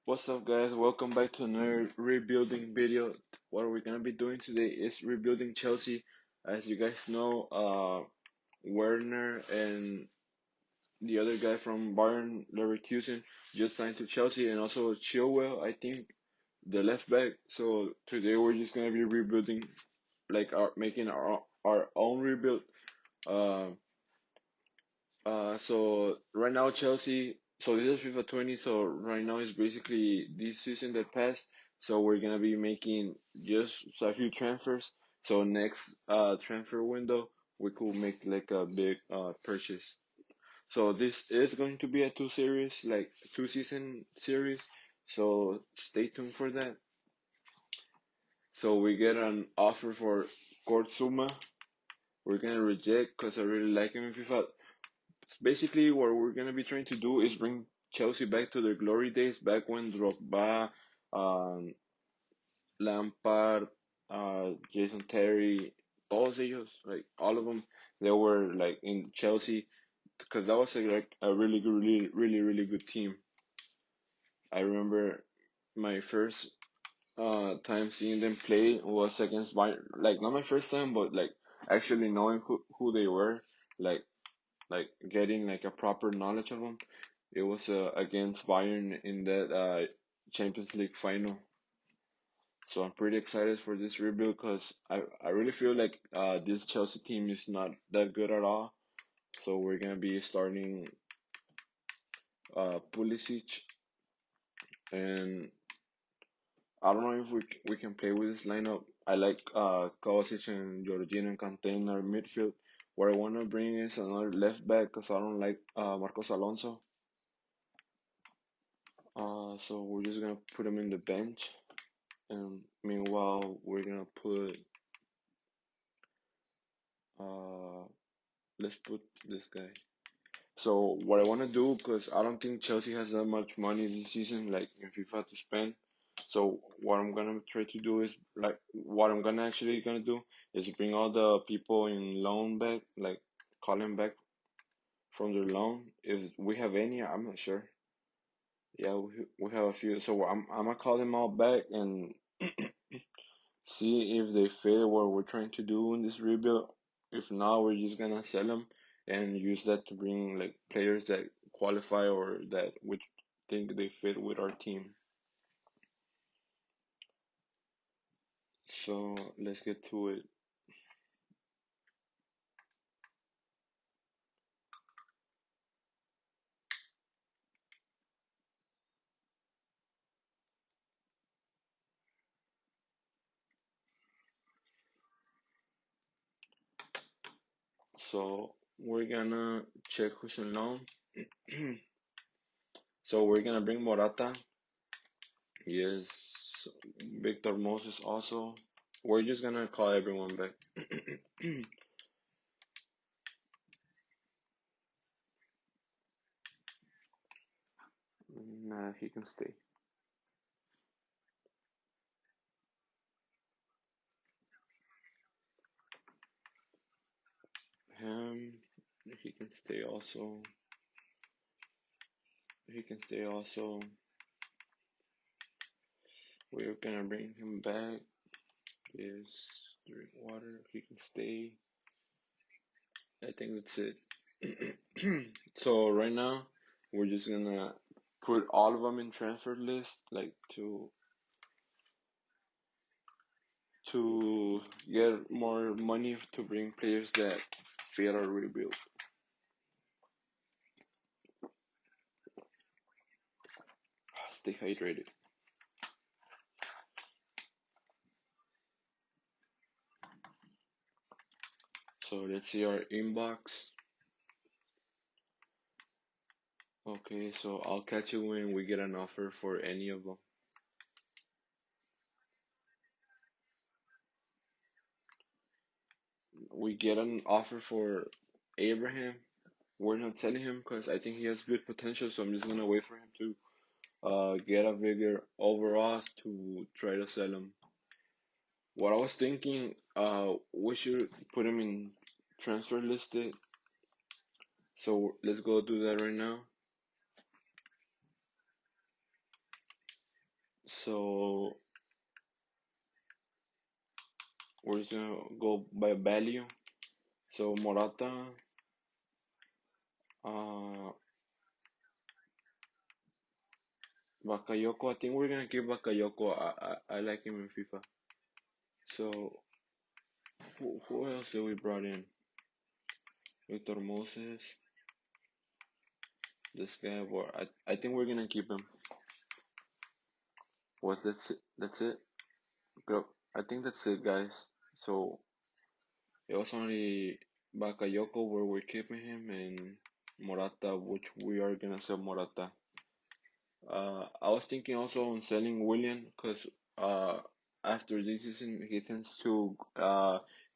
What's up, guys? Welcome back to another rebuilding video. What we're gonna be doing today is rebuilding Chelsea. As you guys know, Werner and the other guy from Bayern Leverkusen just signed to Chelsea, and also Chilwell, I think, the left back. So today we're just gonna be rebuilding, like making our own rebuild. Uh, so right now Chelsea, so this is FIFA 20, so right now is basically this season that passed. So we're gonna be making just a few transfers. So next transfer window we could make like a big purchase. So this is going to be a two season series. So stay tuned for that. So we get an offer for Kortsuma. We're gonna reject because I really like him in FIFA. Basically, what we're gonna be trying to do is bring Chelsea back to their glory days, back when Drogba, um, Lampard, Jason Terry, todos ellos, like all of them, they were like in Chelsea because that was a really good, really good team. I remember my first time seeing them play was against Bayern. Like not my first time, but like actually knowing who they were. Like getting like a proper knowledge of them. It was against Bayern in that Champions League final. So I'm pretty excited for this rebuild because I really feel like this Chelsea team is not that good at all. So we're gonna be starting Pulisic, and I don't know if we can play with this lineup. I like Kovacic and Jorginho and Kanté in our midfield. What I want to bring is another left back because I don't like Marcos Alonso. So we're just gonna put him in the bench, and meanwhile we're gonna put uh let's put this guy. So what I wanna do, because I don't think Chelsea has that much money this season, like in FIFA to spend. So what I'm gonna try to do is like what I'm gonna actually gonna do is bring all the people in loan back, like call them back from their loan. If we have any, I'm not sure. Yeah, we have a few. So I'm gonna call them all back and see if they fit what we're trying to do in this rebuild. If not, we're just gonna sell them and use that to bring like players that qualify or that we think they fit with our team. So let's get to it. So we're gonna check who's in loan. So we're gonna bring Morata. Yes, Victor Moses also. We're just gonna call everyone back. Nah, he can stay. Him, he can stay also. He can stay also. We're gonna bring him back. Is drink water. He can stay. I think that's it. So right now, we're just gonna put all of them in transfer list, like to get more money to bring players that fit our rebuild. Stay hydrated. So let's see our inbox. Okay, so I'll catch you when we get an offer for any of them. We get an offer for Abraham. We're not selling him because I think he has good potential, so I'm just gonna wait for him to get a bigger overall to try to sell him. What I was thinking, we should put him in transfer listed. So let's go do that right now. So we're just gonna go by value. So Morata, uh, Bakayoko. I think we're gonna keep Bakayoko. I like him in FIFA. So who else did we brought in? Victor Moses. This guy. Well, I think we're gonna keep him. What? That's it. That's it. Bro, I think that's it, guys. So it was only Bakayoko where we're keeping him and Morata, which we are gonna sell Morata. I was thinking also on selling William because uh, after this season he tends to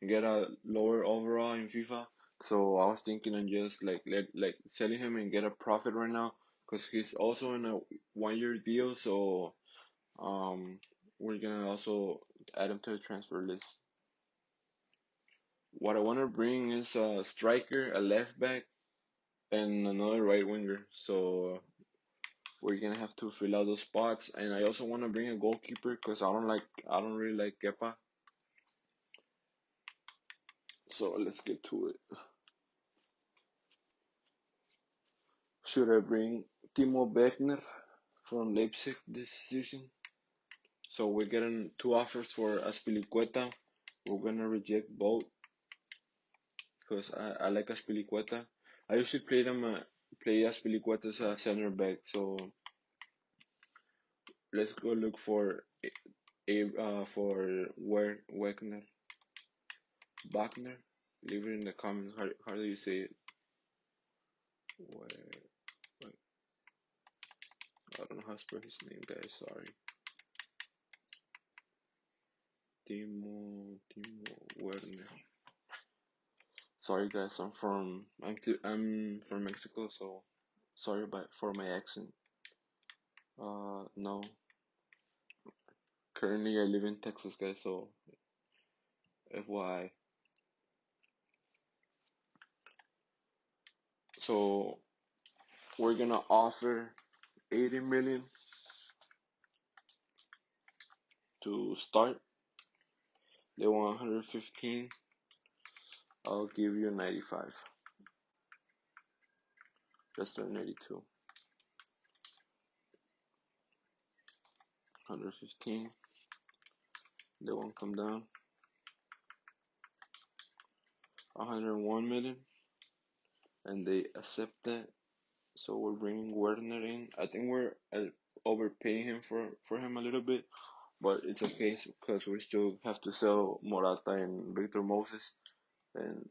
get a lower overall in FIFA. So I was thinking on just like selling him and get a profit right now because he's also in a 1 year deal. So we're gonna also add him to the transfer list. What I want to bring is a striker, a left back, and another right winger. So we're gonna have to fill out those spots. And I also want to bring a goalkeeper because I don't really like Kepa. So let's get to it. Should I bring Timo Beckner from Leipzig this season? So we're getting two offers for Aspilicueta. We're gonna reject both because I like Aspilicueta. I usually play Aspilicueta as a center back. So let's go look for for Wagner, Wagner. Leave it in the comments. How do you say it? Where, I don't know how to spell his name, guys. Sorry. Timo Werner. Sorry, guys. I'm from Mexico, so sorry for my accent. No. Currently, I live in Texas, guys. So FYI. So we're gonna offer 80 million to start. They want 115. I'll give you 95. Just turned 82. 115. They won't come down. 101 million. And they accept that. So we're bringing Werner in. I think we're overpaying him for him a little bit, but it's okay because we still have to sell Morata and Victor Moses. And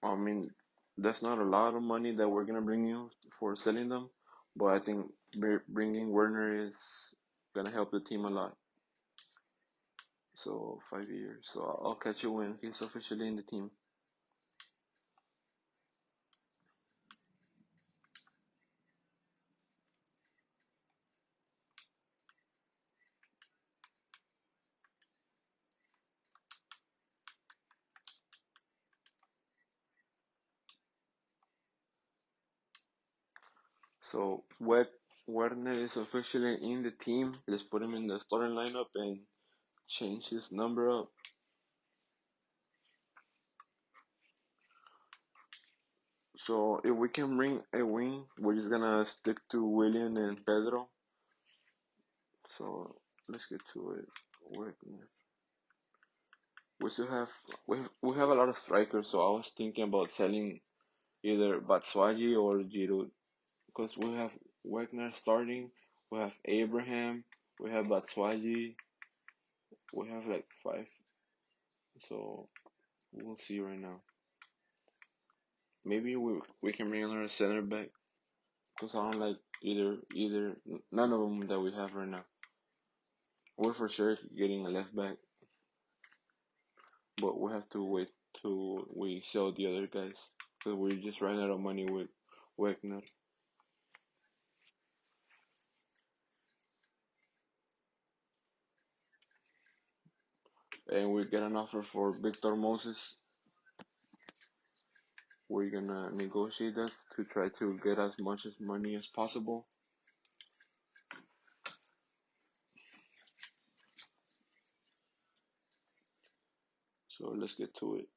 I mean, that's not a lot of money that we're gonna bring you for selling them, but I think bringing Werner is gonna help the team a lot. So 5 years. So I'll catch you when he's officially in the team. So Werner is officially in the team. Let's put him in the starting lineup and change his number up. So if we can bring a wing, we're just gonna stick to William and Pedro. So let's get to it. We still have we have a lot of strikers. So I was thinking about selling either Batshuayi or Giroud because we have Wagner starting, we have Abraham, we have Batshuayi, we have like five. So we'll see right now. Maybe we can bring another center back because I don't like either none of them that we have right now. We're for sure getting a left back, but we have to wait till we sell the other guys because we're just running out of money with Wagner. And we get an offer for Victor Moses. We're gonna negotiate that to try to get as much as money as possible. So let's get to it.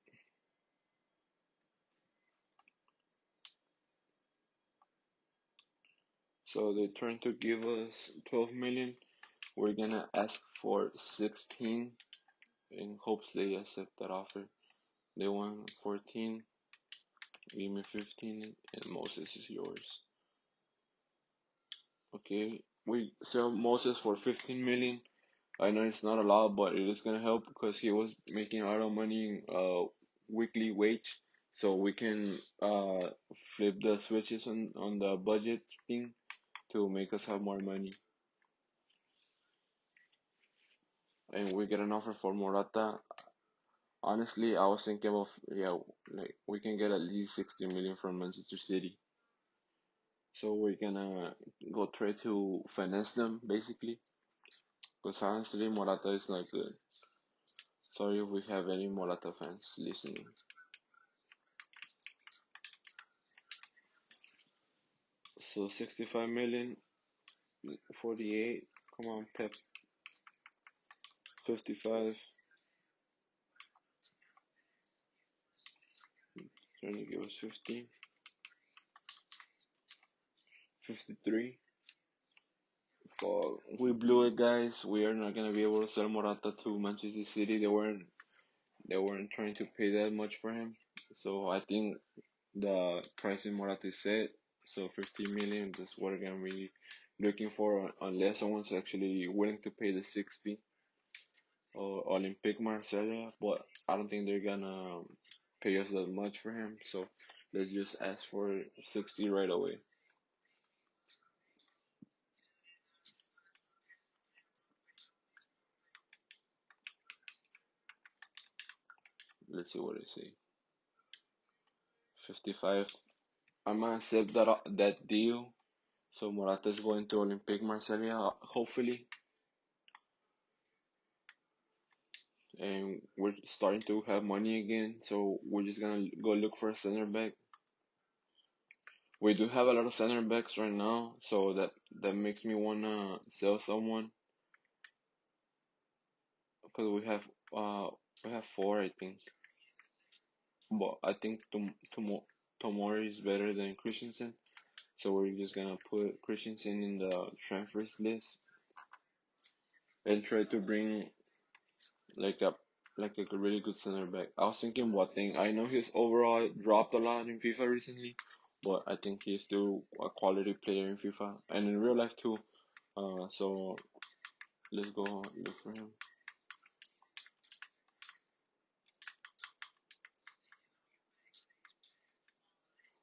So they're trying to give us 12 million. We're gonna ask for 16 in hopes they accept that offer. They want 14, give me 15, and Moses is yours. Okay, we sell Moses for 15 million. I know it's not a lot, but it is gonna help because he was making a lot of money, weekly wage, so we can flip the switches on the budget thing to make us have more money. And we get an offer for Morata. Honestly, I was thinking of, yeah, like we can get at least 60 million from Manchester City. So we're gonna go try to finesse them basically. Because honestly, Morata is not good. Sorry if we have any Morata fans listening. So 65 million, 48. Come on, Pep. 55. Trying to give us 50. 53. Fall. We blew it, guys. We are not gonna be able to sell Morata to Manchester City. They weren't trying to pay that much for him. So I think the price in Morata is set. So 50 million is what we're gonna be looking for, unless someone's actually willing to pay the 60 or Olympic Marseille. But I don't think they're gonna pay us that much for him. So let's just ask for 60 right away. Let's see what they say. 55. I'm gonna accept that deal. So Morata is going to Olympique Marseille, hopefully, and we're starting to have money again. So we're just gonna go look for a center back. We do have a lot of center backs right now, so that makes me wanna sell someone because we have four, I think. But I think Tomori is better than Christensen, so we're just gonna put Christensen in the transfers list and try to bring like a like a really good center back. I was thinking Boateng. I know his overall dropped a lot in FIFA recently, but I think he's still a quality player in FIFA and in real life too. So let's go look for him.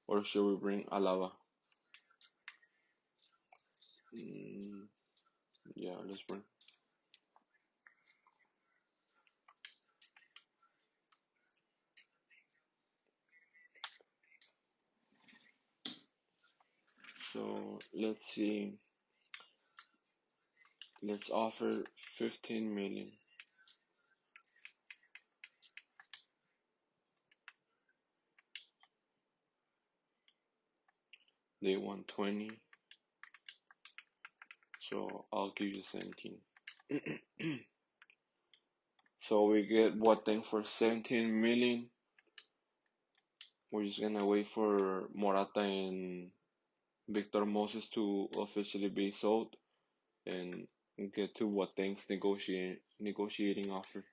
Or should we bring Alaba? Mm, yeah, let's bring. So let's see. Let's offer 15 million. They want 20, so I'll give you 17. So we get Boateng for 17 million. We're just gonna wait for Morata and Victor Moses to officially be sold and get to Boateng's negotiating offer.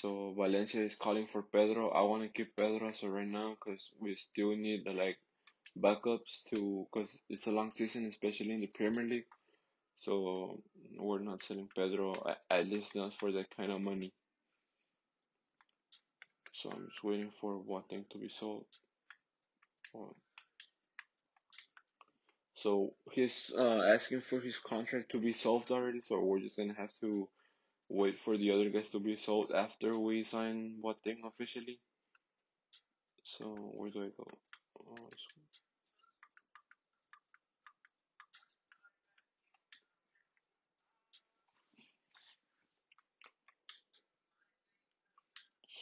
So Valencia is calling for Pedro. I want to keep Pedro as of right now because we still need like backups to because it's a long season, especially in the Premier League. So we're not selling Pedro at least not for that kind of money. So I'm just waiting for Boateng to be sold. Oh, so he's asking for his contract to be solved already. So we're just gonna have to wait for the other guys to be sold after we sign Boateng officially. So where do I go? Oh,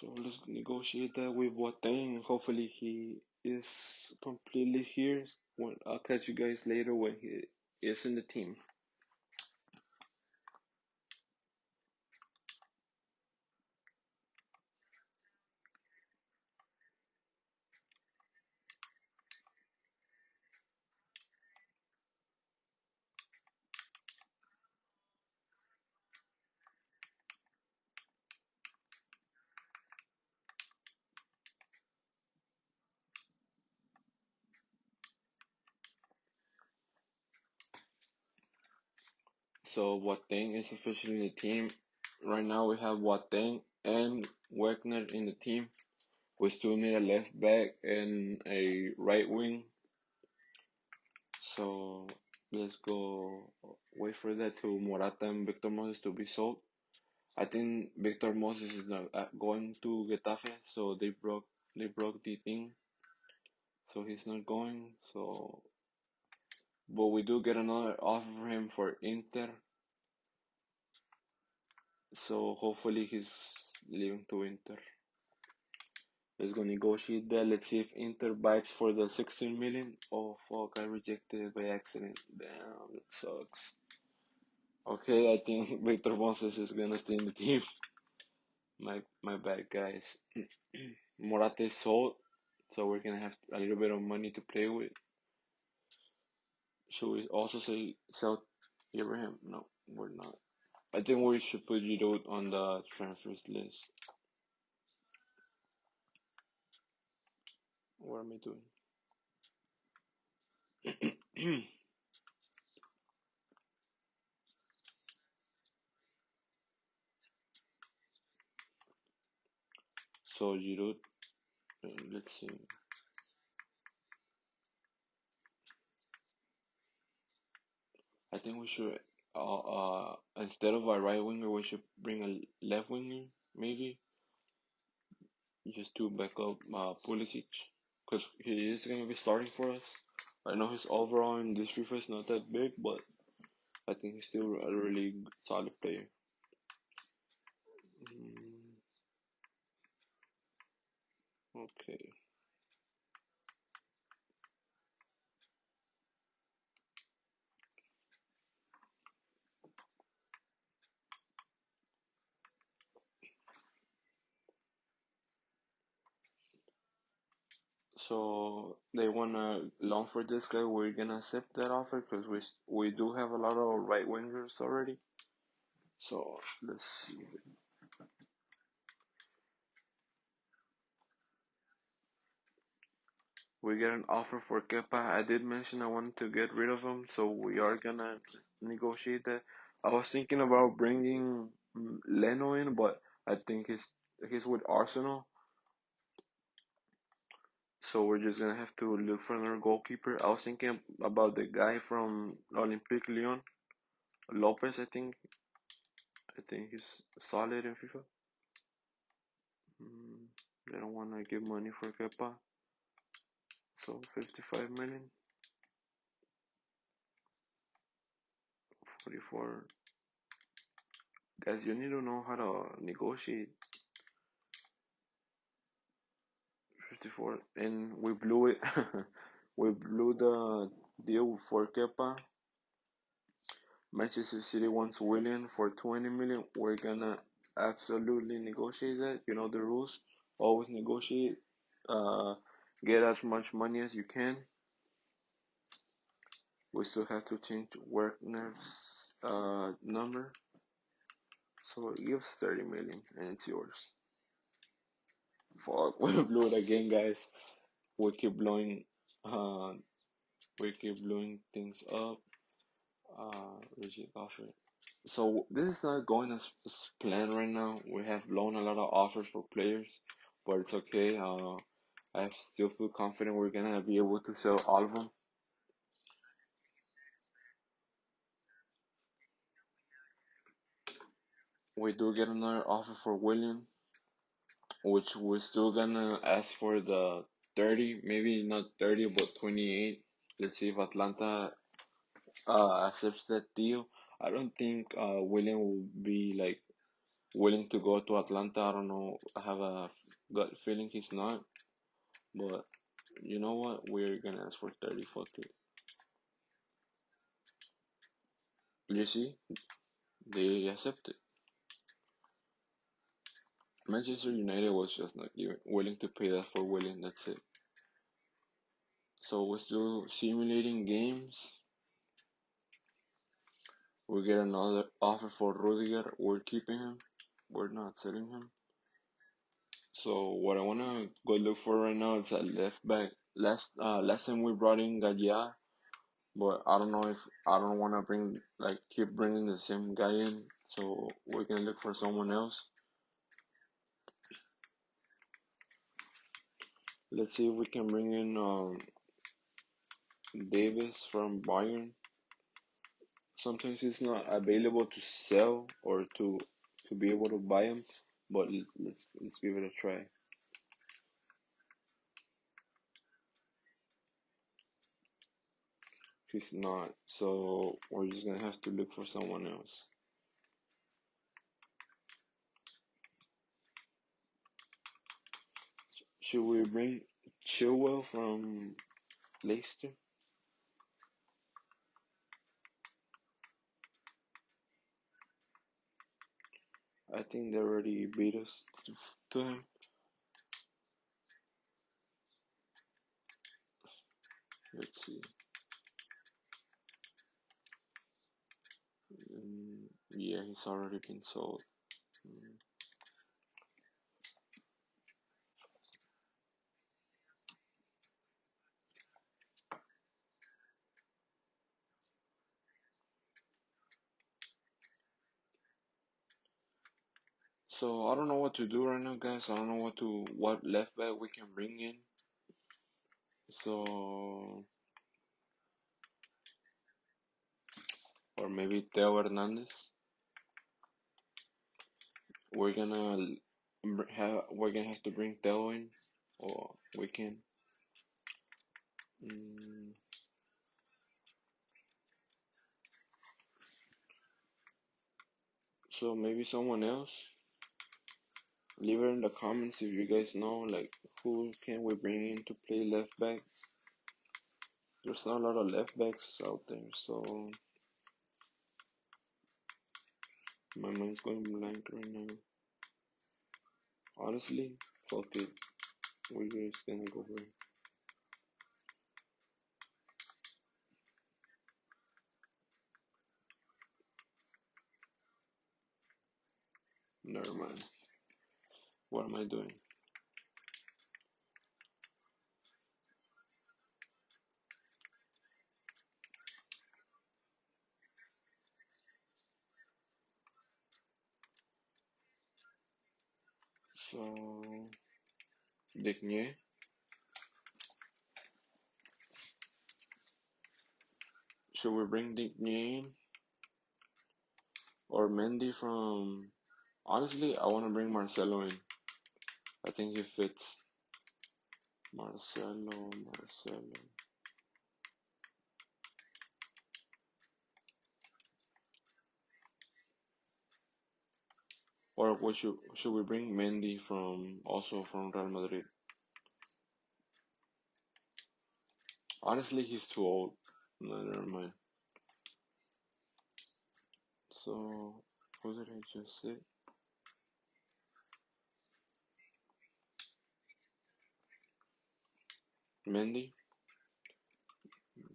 so let's negotiate that with Boateng. Hopefully he is completely here. I'll catch you guys later when he is in the team. So Boateng is officially in the team. Right now we have Boateng and Wagner in the team. We still need a left back and a right wing. So let's go wait for that to Morata and Victor Moses to be sold. I think Victor Moses is not going to Getafe, so they broke the thing, so he's not going. So, but we do get another offer for him for Inter, so hopefully he's leaving to Inter. Let's go negotiate that. Let's see if Inter bites for the 16 million. Oh fuck, I rejected it by accident. Damn, that sucks. Okay, I think Victor Moses is gonna stay in the team. My bad, guys. Morata is sold, so we're gonna have a little bit of money to play with. Should we also say sell Abraham? No, we're not. I think we should put Giroud on the transfers list. What am I doing? So Giroud, let's see. I think we should, instead of a right winger, we should bring a left winger, maybe, just to back up Pulisic, because he is gonna be starting for us. I know his overall in this FIFA is not that big, but I think he's still a really solid player. Mm, okay, so they wanna loan for this guy. We're gonna accept that offer because we do have a lot of right wingers already. So let's see. We get an offer for Kepa. I did mention I wanted to get rid of him, so we are gonna negotiate that. I was thinking about bringing Leno in, but I think he's with Arsenal, so we're just gonna have to look for another goalkeeper. I was thinking about the guy from Olympique Lyon, Lopez. I think he's solid in FIFA. Mm, they don't wanna give money for Kepa, so 55 million, 44. Guys, you need to know how to negotiate. 54, and we blew it. We blew the deal for Kepa. Manchester City wants William for 20 million. We're gonna absolutely negotiate that. You know the rules. Always negotiate. Uh, get as much money as you can. We still have to change Werner's number. So it gives 30 million, and it's yours. Fuck, we blew it again, guys. We keep blowing. Uh, we keep blowing things up. Rigid offer. So this is not going as planned right now. We have blown a lot of offers for players, but it's okay. I still feel confident we're gonna be able to sell all of them. We do get another offer for William, which we're still gonna ask for the 30, maybe not 30, but 28. Let's see if Atlanta accepts that deal. I don't think William will be like willing to go to Atlanta. I don't know. I have a gut feeling he's not. But you know what? We're gonna ask for 30, fuck it. You see? They accepted. Manchester United was just not even willing to pay that for William, that's it. So we're still simulating games. We get another offer for Rudiger. We're keeping him. We're not selling him. So what I wanna go look for right now is a left back. Last time we brought in Gallea, but I don't know if I don't want to bring like keep bringing the same guy in, so we're gonna look for someone else. Let's see if we can bring in Davis from Bayern. Sometimes he's not available to sell or to be able to buy him, but let's give it a try. He's not, so we're just gonna have to look for someone else. Should we bring Chilwell from Leicester? I think they already beat us to him. Let's see. Yeah, he's already been sold. Mm. So I don't know what to do right now, guys. I don't know what left back we can bring in. So or maybe Teo Hernandez. We're gonna we're gonna have to bring Teo in, or we can. Mm, so maybe someone else. Leave it in the comments if you guys know like who can we bring in to play left back. There's not a lot of left backs out there, so my mind's going blank right now. Honestly, fuck it. We're just gonna go for it. Never mind. What am I doing? So, Digné. Should we bring Digné in? Or Mendy from. Honestly, I want to bring Marcelo in. I think he fits. Marcelo. Or what should we bring Mendy from also from Real Madrid? Honestly, he's too old. No, never mind. So, who did I just say? Mendy?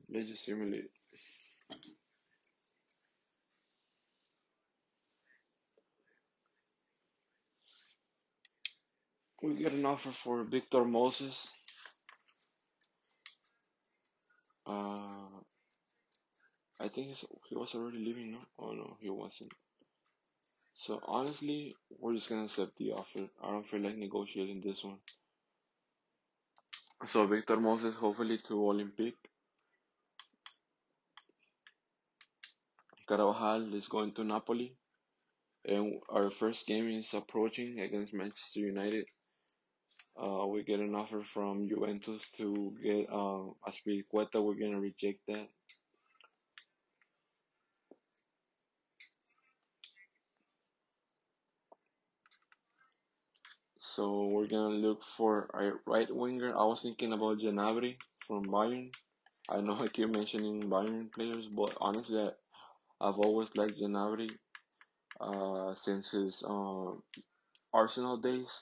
Let's just simulate. We get an offer for Victor Moses. Uh, I think he was already leaving, no? Oh no, he wasn't. So honestly, we're just gonna accept the offer. I don't feel like negotiating this one. So Victor Moses hopefully to Olympic. Carvajal is going to Napoli. And our first game is approaching against Manchester United. We get an offer from Juventus to get Aspilicueta. We're gonna reject that. So we're gonna look for a right winger. I was thinking about Janabri from Bayern. I know I keep mentioning Bayern players, but honestly, I've always liked Janabri since his Arsenal days.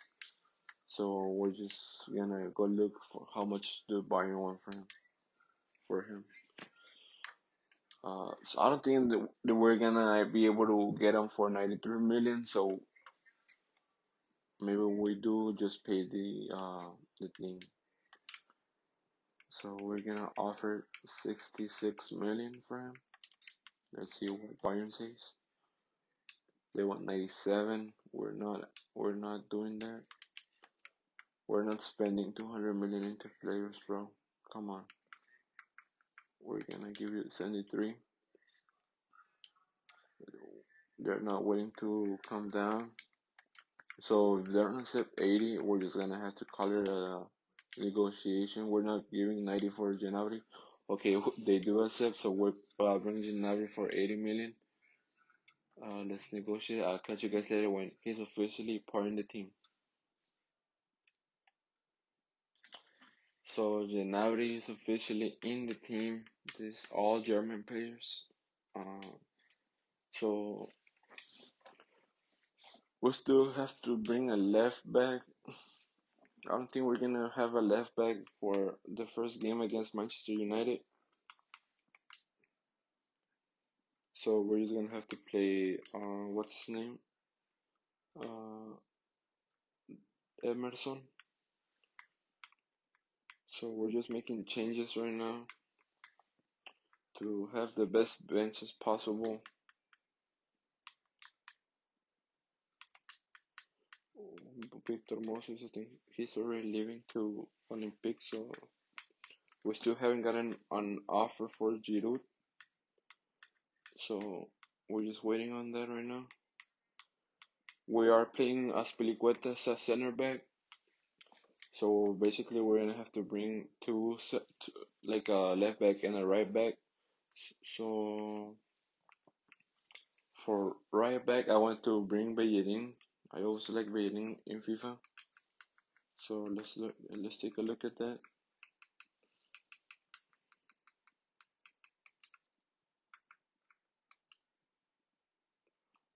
So we're just gonna go look for how much do Bayern want for him. So I don't think that we're gonna be able to get him for 93 million. So maybe we do just pay the thing. So we're gonna offer 66 million for him. Let's see what Bayern says. They want 97. We're not doing that. We're not spending 200 million into players, bro. Come on. We're gonna give you 73. They're not willing to come down. So if they don't accept 80, we're just gonna have to call it a negotiation. We're not giving 90 for Gnabry. Okay, they do accept, so we're bringing Gnabry for 80 million. Let's negotiate. I'll catch you guys later when he's officially part in the team. So Gnabry is officially in the team. This all German players. Uh, so we still have to bring a left back. I don't think we're gonna have a left back for the first game against Manchester United. So we're just gonna have to play. What's his name? Uh, Emerson. So we're just making changes right now to have the best bench as possible. Victor Moses, I think he's already leaving to Olympic, so we still haven't gotten an offer for Giroud. So we're just waiting on that right now. We are playing Aspilicueta as a center back. So basically, we're gonna have to bring like a left back and a right back. So for right back, I want to bring Bellerin. I also like Bellerin in FIFA. So let's take a look at that.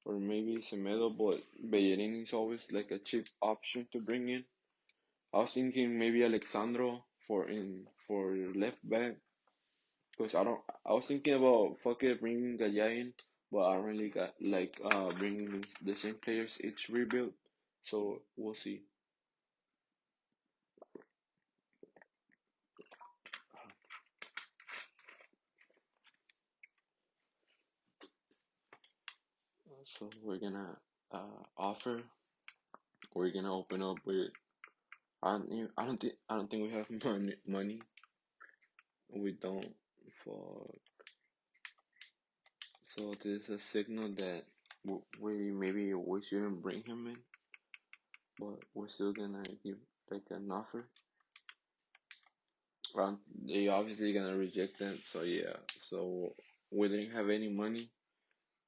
Or maybe Semedo, but Bellerin is always like a cheap option to bring in. I was thinking maybe Alexandro for left back, because I was thinking about fuck it bringing Gaya in, but I don't really got like bringing the same players each rebuild. So we'll see. So we're gonna offer. We're gonna open up with. I don't think we have money. We don't. For so this is a signal that we maybe we shouldn't bring him in, but we're still gonna give like an offer. They obviously gonna reject that, so yeah. So we didn't have any money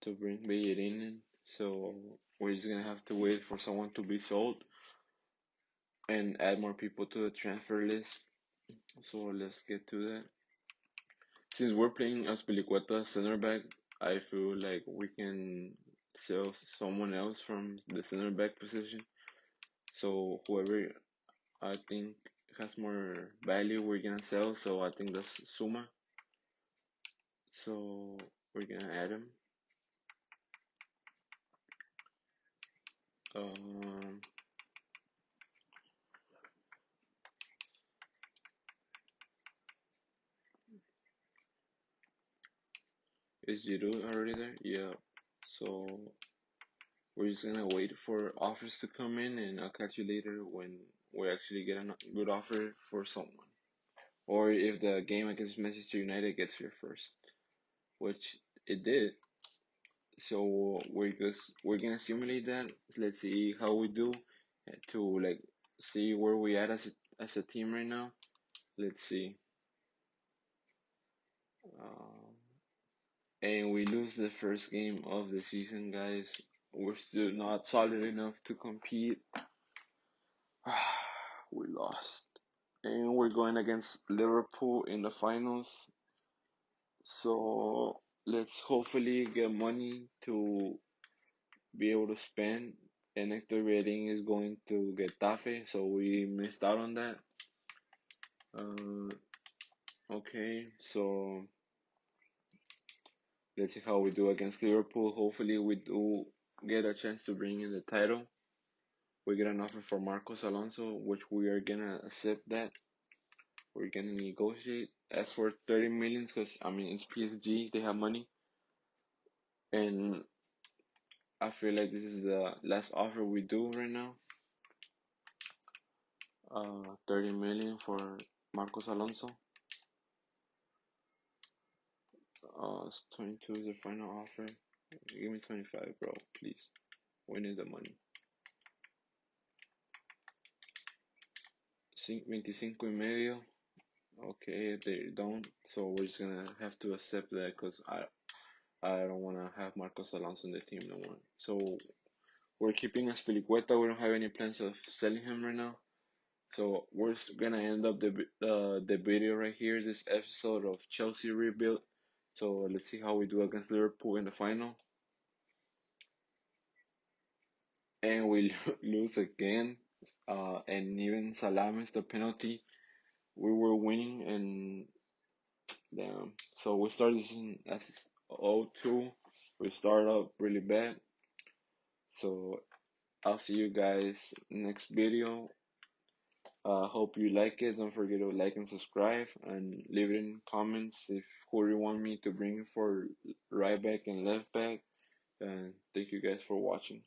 to bring Bellerin in, so we're just gonna have to wait for someone to be sold and add more people to the transfer list. So let's get to that. Since we're playing Aspilicueta center back, I feel like we can sell someone else from the center back position. So whoever I think has more value, we're gonna sell. So I think that's Suma. So we're gonna add him. Um, is Giroud already there? Yeah. So we're just gonna wait for offers to come in, and I'll catch you later when we actually get a good offer for someone, or if the game against Manchester United gets here first, which it did. So we're gonna simulate that. Let's see how we do to like see where we at as a team right now. Let's see. Um, and we lose the first game of the season, guys. We're still not solid enough to compete. We lost. And we're going against Liverpool in the finals. So let's hopefully get money to be able to spend. And next rating is going to Getafe, so we missed out on that. Uh, okay, so let's see how we do against Liverpool. Hopefully, we do get a chance to bring in the title. We get an offer for Marcos Alonso, which we are gonna accept that. We're gonna negotiate. As for 30 million, because I mean it's PSG, they have money, and I feel like this is the last offer we do right now. 30 million for Marcos Alonso. 22 is the final offer. Give me 25, bro, please. We need the money. 25 y medio. Okay, if they don't, so we're just gonna have to accept that because I don't wanna have Marcos Alonso in the team no more. So we're keeping Aspilicueta. We don't have any plans of selling him right now. So we're gonna end up the video right here. This episode of Chelsea rebuild. So let's see how we do against Liverpool in the final, and we lose again. And even Salah missed the penalty. We were winning, and damn. So we started this season as 0-2. We started up really bad. So I'll see you guys next video. Hope you like it. Don't forget to like and subscribe and leave it in comments if who you want me to bring for right back and left back. And thank you guys for watching.